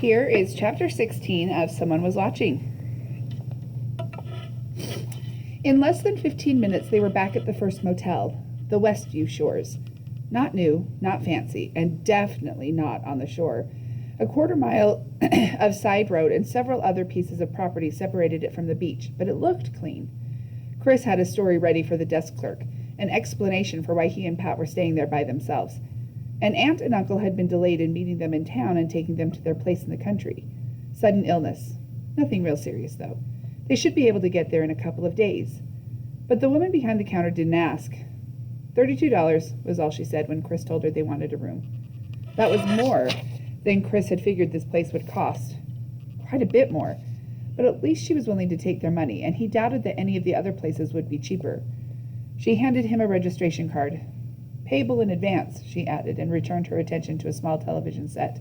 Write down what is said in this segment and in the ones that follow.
Here is chapter 16 of Someone Was Watching. In less than 15 minutes, they were back at the first motel, the Westview Shores. Not new, not fancy, and definitely not on the shore. A quarter-mile of side road and several other pieces of property separated it from the beach, but it looked clean. Chris had a story ready for the desk clerk, an explanation for why he and Pat were staying there by themselves. An aunt and uncle had been delayed in meeting them in town and taking them to their place in the country. Sudden illness. Nothing real serious, though. They should be able to get there in a couple of days. But the woman behind the counter didn't ask. $32 was all she said when Chris told her they wanted a room. That was more than Chris had figured this place would cost. Quite a bit more. But at least she was willing to take their money, and he doubted that any of the other places would be cheaper. She handed him a registration card. Payable in advance, she added, and returned her attention to a small television set.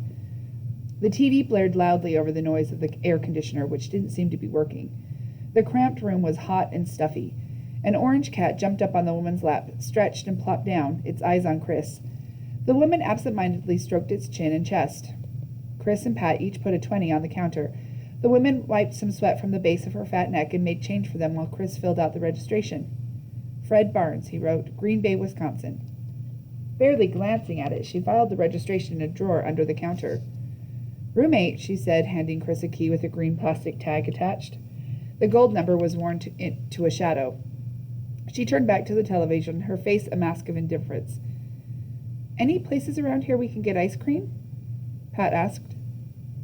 The TV blared loudly over the noise of the air conditioner, which didn't seem to be working. The cramped room was hot and stuffy. An orange cat jumped up on the woman's lap, stretched and plopped down, its eyes on Chris. The woman absent-mindedly stroked its chin and chest. Chris and Pat each put a 20 on the counter. The woman wiped some sweat from the base of her fat neck and made change for them while Chris filled out the registration. Fred Barnes, he wrote, Green Bay, Wisconsin. Barely glancing at it, she filed the registration in a drawer under the counter. Roommate, she said, handing Chris a key with a green plastic tag attached. The gold number was worn to a shadow. She turned back to the television, her face a mask of indifference. Any places around here we can get ice cream? Pat asked.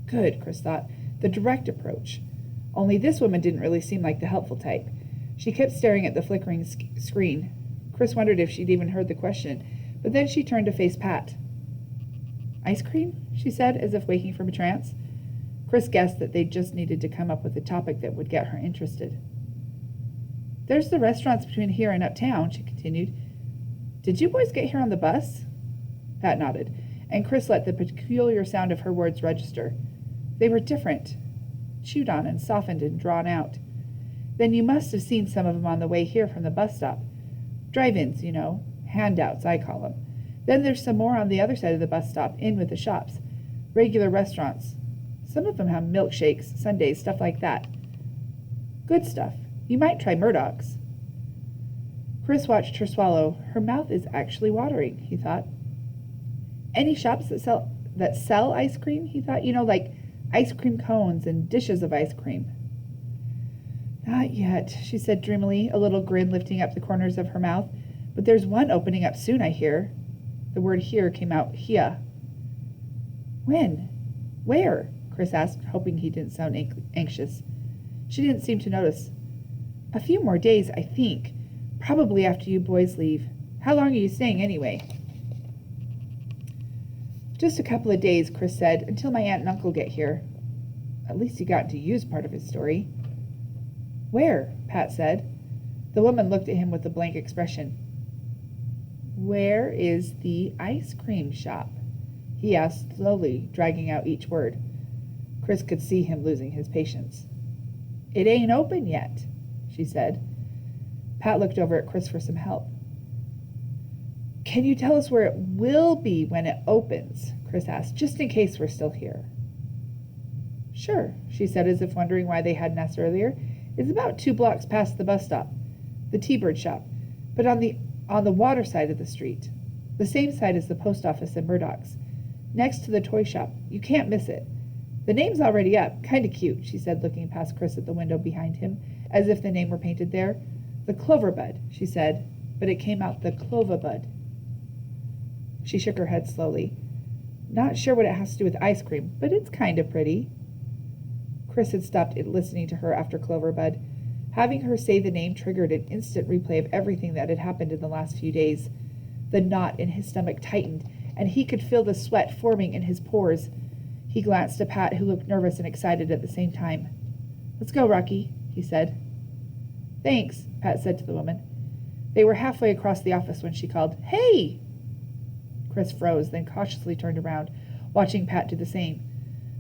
Good, Chris thought. The direct approach. Only this woman didn't really seem like the helpful type. She kept staring at the flickering screen. Chris wondered if she'd even heard the question, but then she turned to face Pat. Ice cream? She said, as if waking from a trance. Chris guessed that they just needed to come up with a topic that would get her interested. There's the restaurants between here and uptown, she continued. Did you boys get here on the bus? Pat nodded, and Chris let the peculiar sound of her words register. They were different, chewed on and softened and drawn out. Then you must have seen some of them on the way here from the bus stop. Drive-ins, you know. Handouts, I call them. Then there's some more on the other side of the bus stop, in with the shops. Regular restaurants. Some of them have milkshakes, sundaes, stuff like that. Good stuff. You might try Murdoch's. Chris watched her swallow. Her mouth is actually watering, he thought. Any shops that sell ice cream, he thought, like ice cream cones and dishes of ice cream. Not yet, she said dreamily, a little grin lifting up the corners of her mouth. But there's one opening up soon, I hear. The word here came out, here. When? Where? Chris asked, hoping he didn't sound anxious. She didn't seem to notice. A few more days, I think. Probably after you boys leave. How long are you staying, anyway? Just a couple of days, Chris said, until my aunt and uncle get here. At least he got to use part of his story. Where? Pat said. The woman looked at him with a blank expression. Where is the ice cream shop? He asked slowly, dragging out each word. Chris could see him losing his patience. It ain't open yet, she said. Pat looked over at Chris for some help. Can you tell us where it will be when it opens? Chris asked, just in case we're still here. Sure, she said, as if wondering why they hadn't asked earlier. It's about 2 blocks past the bus stop, the T-Bird shop, but on the water side of the street, the same side as the post office and Murdoch's, next to the toy shop. You can't miss it. The name's already up. Kind of cute, she said, looking past Chris at the window behind him, as if the name were painted there. The Cloverbud, she said, but it came out the Clovabud. She shook her head slowly. Not sure what it has to do with ice cream, but it's kind of pretty. Chris had stopped listening to her after Cloverbud. Having her say the name triggered an instant replay of everything that had happened in the last few days. The knot in his stomach tightened, and he could feel the sweat forming in his pores. He glanced at Pat, who looked nervous and excited at the same time. Let's go, Rocky, he said. Thanks, Pat said to the woman. They were halfway across the office when she called, Hey! Chris froze, then cautiously turned around, watching Pat do the same.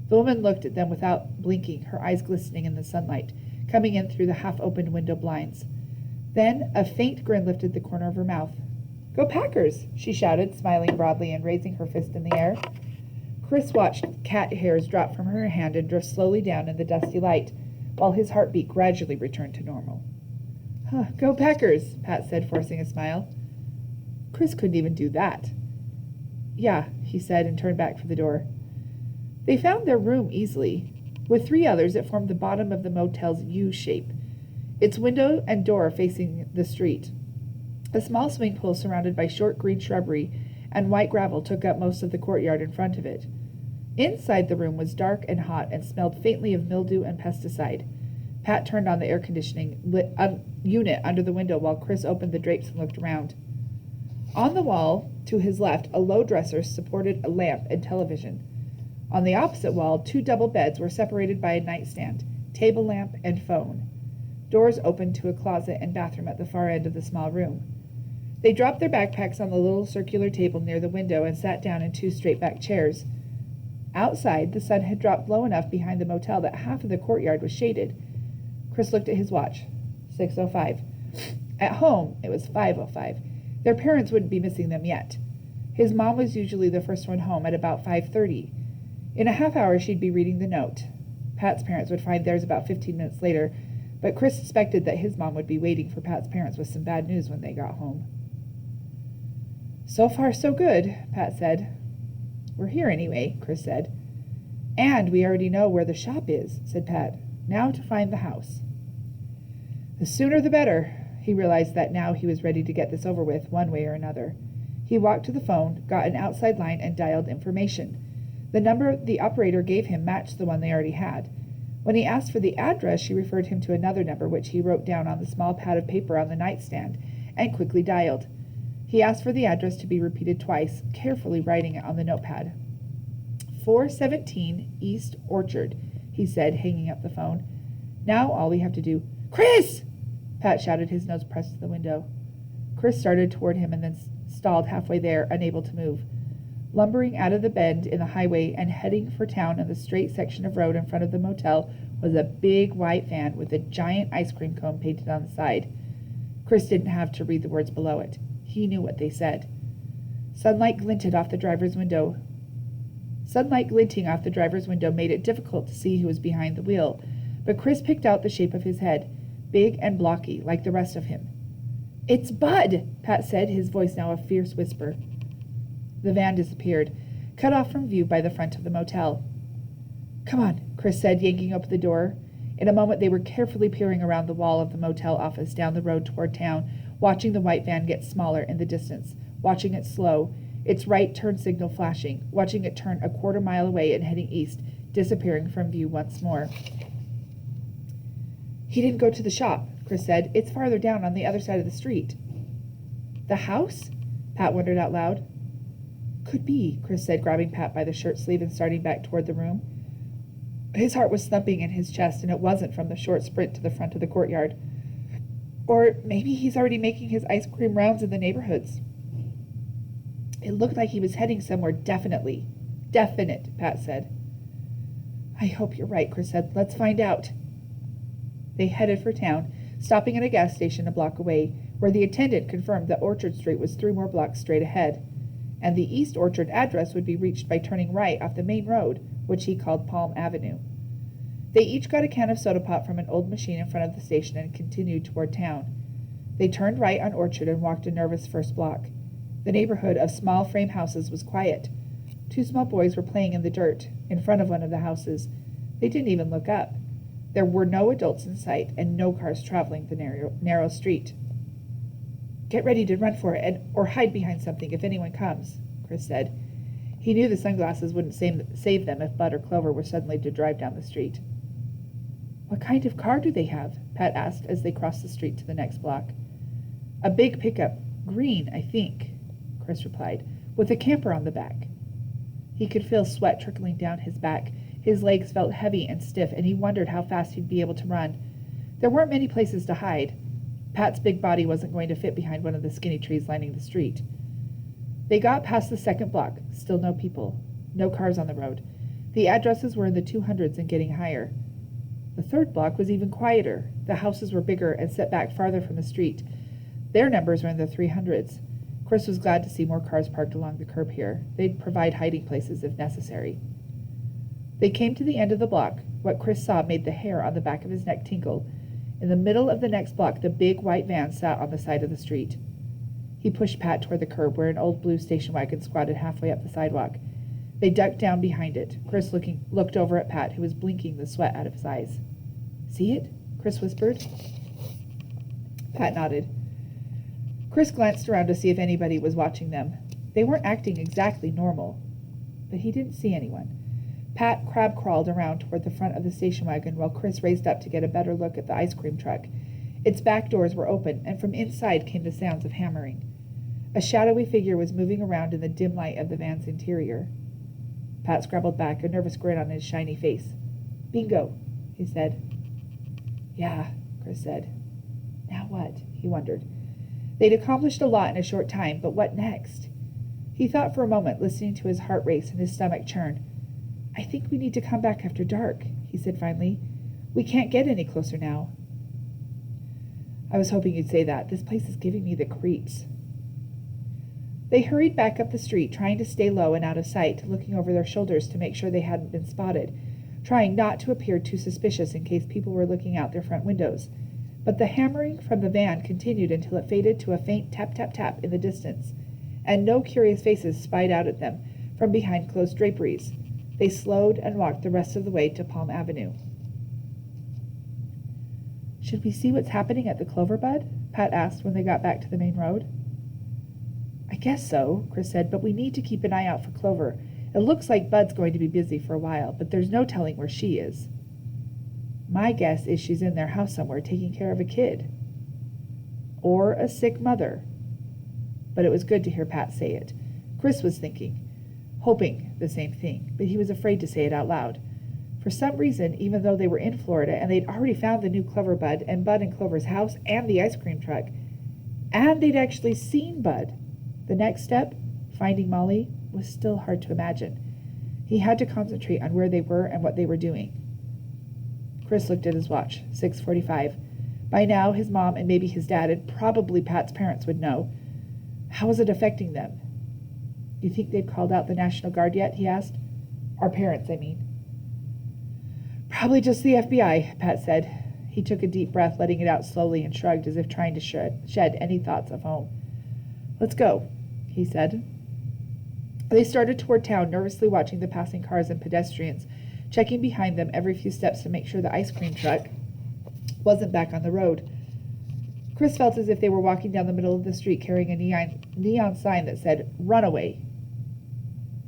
The woman looked at them without blinking, her eyes glistening in the sunlight, coming in through the half-opened window blinds. Then a faint grin lifted the corner of her mouth. Go Packers! She shouted, smiling broadly and raising her fist in the air. Chris watched cat hairs drop from her hand and drift slowly down in the dusty light, while his heartbeat gradually returned to normal. Huh, go Packers, Pat said, forcing a smile. Chris couldn't even do that. Yeah, he said, and turned back for the door. They found their room easily. With 3 others, it formed the bottom of the motel's U shape, its window and door facing the street. A small swimming pool surrounded by short green shrubbery and white gravel took up most of the courtyard in front of it. Inside the room was dark and hot and smelled faintly of mildew and pesticide. Pat turned on the air conditioning unit under the window while Chris opened the drapes and looked around. On the wall, to his left, a low dresser supported a lamp and television. On the opposite wall, 2 double beds were separated by a nightstand, table lamp, and phone. Doors opened to a closet and bathroom at the far end of the small room. They dropped their backpacks on the little circular table near the window and sat down in 2 straight-back chairs. Outside, the sun had dropped low enough behind the motel that half of the courtyard was shaded. Chris looked at his watch. 6:05. At home, it was 5:05. Their parents wouldn't be missing them yet. His mom was usually the first one home at about 5:30. In a half hour, she'd be reading the note. Pat's parents would find theirs about 15 minutes later, but Chris suspected that his mom would be waiting for Pat's parents with some bad news when they got home. So far, so good, Pat said. We're here anyway, Chris said. And we already know where the shop is, said Pat. Now to find the house. The sooner the better. He realized that now he was ready to get this over with, one way or another. He walked to the phone, got an outside line, and dialed information. The number the operator gave him matched the one they already had. When he asked for the address, she referred him to another number, which he wrote down on the small pad of paper on the nightstand, and quickly dialed. He asked for the address to be repeated twice, carefully writing it on the notepad. 417 East Orchard, he said, hanging up the phone. Now all we have to do... Chris! Pat shouted, his nose pressed to the window. Chris started toward him and then stalled halfway there, unable to move. Lumbering out of the bend in the highway and heading for town in the straight section of road in front of the motel was a big white van with a giant ice cream cone painted on the side. Chris didn't have to read the words below it. He knew what they said. Sunlight glinting off the driver's window made it difficult to see who was behind the wheel, but Chris picked out the shape of his head, big and blocky, like the rest of him. It's Bud, Pat said, his voice now a fierce whisper. The van disappeared, cut off from view by the front of the motel. Come on, Chris said, yanking open the door. In a moment they were carefully peering around the wall of the motel office down the road toward town, watching the white van get smaller in the distance, watching it slow, its right turn signal flashing, watching it turn a quarter-mile away and heading east, disappearing from view once more. He didn't go to the shop, Chris said. It's farther down on the other side of the street. The house? Pat wondered out loud. Could be, Chris said, grabbing Pat by the shirt sleeve and starting back toward the room. His heart was thumping in his chest, and it wasn't from the short sprint to the front of the courtyard. Or maybe he's already making his ice cream rounds in the neighborhoods. It looked like he was heading somewhere definitely. Definite, Pat said. I hope you're right, Chris said. Let's find out. They headed for town, stopping at a gas station a block away, where the attendant confirmed that Orchard Street was 3 more blocks straight ahead, and the East Orchard address would be reached by turning right off the main road, which he called Palm Avenue. They each got a can of soda pop from an old machine in front of the station and continued toward town. They turned right on Orchard and walked a nervous first block. The neighborhood of small frame houses was quiet. 2 small boys were playing in the dirt in front of one of the houses. They didn't even look up. There were no adults in sight and no cars traveling the narrow street. Get ready to run for it or hide behind something if anyone comes, Chris said. He knew the sunglasses wouldn't save them if Bud or Clover were suddenly to drive down the street. What kind of car do they have? Pat asked as they crossed the street to the next block. A big pickup, green, I think, Chris replied, with a camper on the back. He could feel sweat trickling down his back. His legs felt heavy and stiff, and he wondered how fast he'd be able to run. There weren't many places to hide. Pat's big body wasn't going to fit behind one of the skinny trees lining the street. They got past the second block. Still no people. No cars on the road. The addresses were in the 200s and getting higher. The third block was even quieter. The houses were bigger and set back farther from the street. Their numbers were in the 300s. Chris was glad to see more cars parked along the curb here. They'd provide hiding places if necessary. They came to the end of the block. What Chris saw made the hair on the back of his neck tingle. In the middle of the next block, the big white van sat on the side of the street. He pushed Pat toward the curb, where an old blue station wagon squatted halfway up the sidewalk. They ducked down behind it. Chris looked over at Pat, who was blinking the sweat out of his eyes. "See it?" Chris whispered. Pat nodded. Chris glanced around to see if anybody was watching them. They weren't acting exactly normal, but he didn't see anyone. Pat crab-crawled around toward the front of the station wagon while Chris raised up to get a better look at the ice cream truck. Its back doors were open, and from inside came the sounds of hammering. A shadowy figure was moving around in the dim light of the van's interior. Pat scrabbled back, a nervous grin on his shiny face. "Bingo," he said. "Yeah," Chris said. "Now what?" he wondered. They'd accomplished a lot in a short time, but what next? He thought for a moment, listening to his heart race and his stomach churn. "I think we need to come back after dark," he said finally. "We can't get any closer now." "I was hoping you'd say that. This place is giving me the creeps." They hurried back up the street, trying to stay low and out of sight, looking over their shoulders to make sure they hadn't been spotted, trying not to appear too suspicious in case people were looking out their front windows. But the hammering from the van continued until it faded to a faint tap-tap-tap in the distance, and no curious faces spied out at them from behind closed draperies. They slowed and walked the rest of the way to Palm Avenue. "Should we see what's happening at the Cloverbud?" Pat asked when they got back to the main road. "I guess so," Chris said, "but we need to keep an eye out for Clover. It looks like Bud's going to be busy for a while, but there's no telling where she is. My guess is she's in their house somewhere taking care of a kid. Or a sick mother." But it was good to hear Pat say it. Chris was hoping the same thing, but he was afraid to say it out loud. For some reason, even though they were in Florida and they'd already found the new Cloverbud and Bud and Clover's house and the ice cream truck, and they'd actually seen Bud, the next step, finding Molly, was still hard to imagine. He had to concentrate on where they were and what they were doing. Chris looked at his watch, 6:45. By now, his mom and maybe his dad and probably Pat's parents would know. How was it affecting them? "You think they've called out the National Guard yet?" he asked. "Our parents, I mean." "Probably just the FBI," Pat said. He took a deep breath, letting it out slowly, and shrugged as if trying to shed any thoughts of home. "Let's go," he said. They started toward town, nervously watching the passing cars and pedestrians, checking behind them every few steps to make sure the ice cream truck wasn't back on the road. Chris felt as if they were walking down the middle of the street carrying a neon sign that said, "Runaway."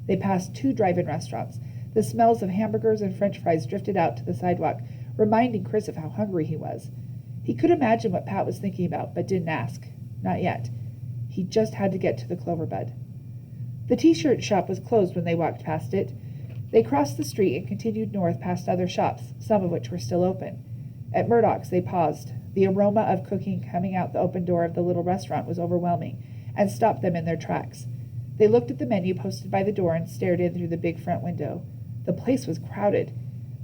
They passed 2 drive-in restaurants. The smells of hamburgers and French fries drifted out to the sidewalk, reminding Chris of how hungry he was. He could imagine what Pat was thinking about, but didn't ask. Not yet. He just had to get to the Cloverbud. The t-shirt shop was closed when they walked past it. They crossed the street and continued north past other shops, some of which were still open. At Murdoch's, they paused. The aroma of cooking coming out the open door of the little restaurant was overwhelming, and stopped them in their tracks. They looked at the menu posted by the door and stared in through the big front window. The place was crowded.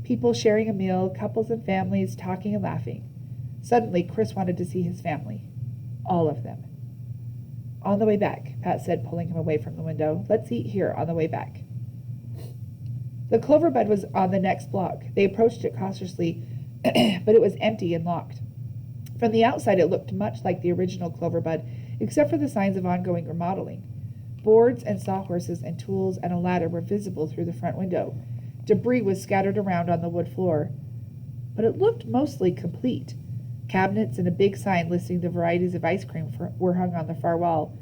People sharing a meal, couples and families, talking and laughing. Suddenly, Chris wanted to see his family. All of them. "On the way back," Pat said, pulling him away from the window. "Let's eat here on the way back." The Cloverbud was on the next block. They approached it cautiously, but it was empty and locked. From the outside, it looked much like the original Cloverbud, except for the signs of ongoing remodeling. Boards and sawhorses and tools and a ladder were visible through the front window. Debris was scattered around on the wood floor. But it looked mostly complete. Cabinets and a big sign listing the varieties of ice cream were hung on the far wall.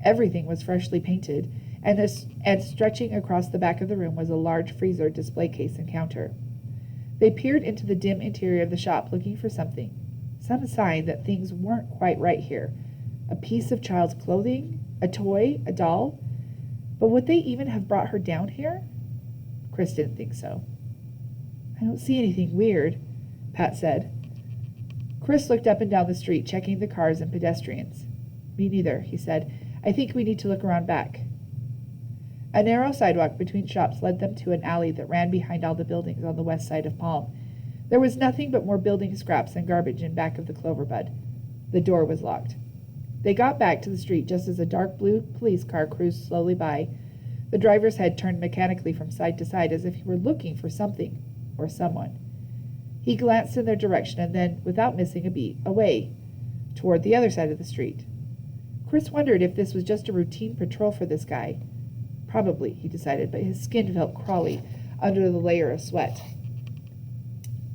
Everything was freshly painted, and stretching across the back of the room was a large freezer, display case, and counter. They peered into the dim interior of the shop, looking for something, some sign that things weren't quite right here. A piece of child's clothing, a toy, a doll. But would they even have brought her down here? Chris didn't think so. "I don't see anything weird," Pat said. Chris looked up and down the street, checking the cars and pedestrians. "Me neither," he said. "I think we need to look around back." A narrow sidewalk between shops led them to an alley that ran behind all the buildings on the west side of Palm. There was nothing but more building scraps and garbage in back of the Cloverbud. The door was locked. They got back to the street just as a dark blue police car cruised slowly by. The driver's head turned mechanically from side to side as if he were looking for something or someone. He glanced in their direction and then, without missing a beat, away, toward the other side of the street. Chris wondered if this was just a routine patrol for this guy. Probably, he decided, but his skin felt crawly under the layer of sweat.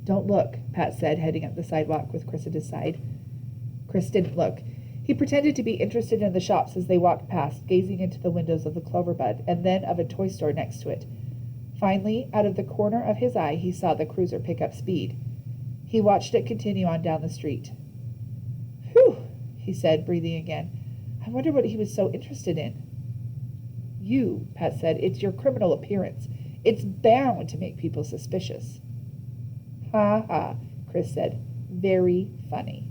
"Don't look," Pat said, heading up the sidewalk with Chris at his side. Chris didn't look. He pretended to be interested in the shops as they walked past, gazing into the windows of the Cloverbud and then of a toy store next to it. Finally, out of the corner of his eye, he saw the cruiser pick up speed. He watched it continue on down the street. "Whew," he said, breathing again. "I wonder what he was so interested in." "You," Pat said. "It's your criminal appearance. It's bound to make people suspicious." "Ha ha," Chris said. "Very funny."